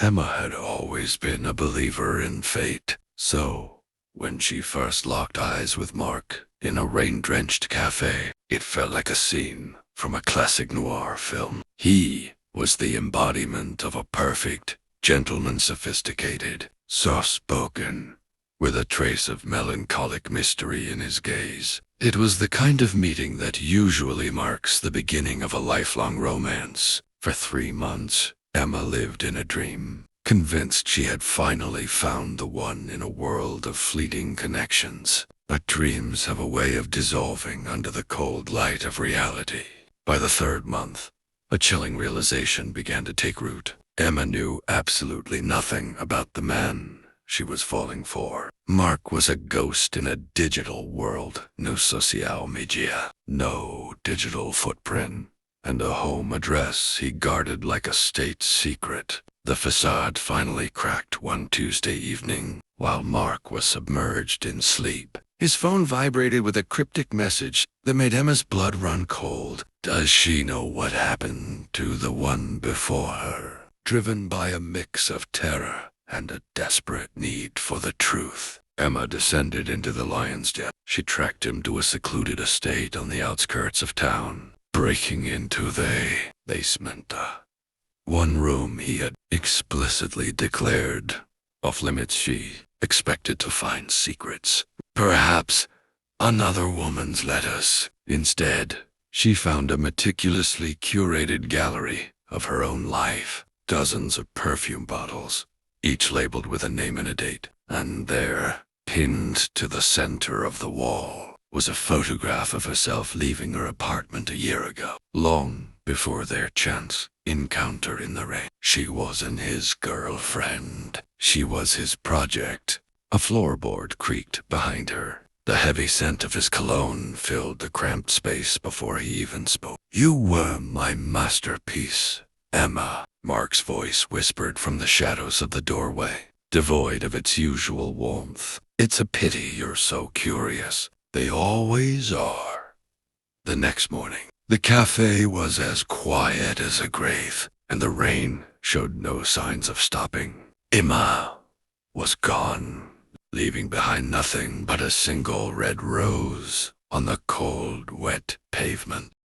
Emma had always been a believer in fate, so when she first locked eyes with Mark in a rain-drenched cafe, it felt like a scene from a classic noir film. He was the embodiment of a perfect gentleman, sophisticated, soft-spoken, with a trace of melancholic mystery in his gaze. It was the kind of meeting that usually marks the beginning of a lifelong romance. For 3 months, Emma lived in a dream, convinced she had finally found the one in a world of fleeting connections. But dreams have a way of dissolving under the cold light of reality. By the 3rd month, a chilling realization began to take root. Emma knew absolutely nothing about the man she was falling for. Mark was a ghost in a digital world, no social media, no digital footprint, and a home address he guarded like a state secret. The facade finally cracked one Tuesday evening, while Mark was submerged in sleep. His phone vibrated with a cryptic message that made Emma's blood run cold. Does she know what happened to the one before her? Driven by a mix of terror and a desperate need for the truth, Emma descended into the lion's den. She tracked him to a secluded estate on the outskirts of town, breaking into the basement. One room he had explicitly declared off limits. She expected to find secrets, perhaps another woman's letters. Instead, she found a meticulously curated gallery of her own life, dozens of perfume bottles, each labeled with a name and a date. And there, pinned to the center of the wall, was a photograph of herself leaving her apartment a year ago, long before their chance encounter in the rain. She wasn't his girlfriend. She was his project. A floorboard creaked behind her. The heavy scent of his cologne filled the cramped space before he even spoke. "You were my masterpiece, Emma," Mark's voice whispered from the shadows of the doorway, devoid of its usual warmth. "It's a pity you're so curious. They always are." The next morning, the cafe was as quiet as a grave, and the rain showed no signs of stopping. Emma was gone, leaving behind nothing but a single red rose on the cold, wet pavement.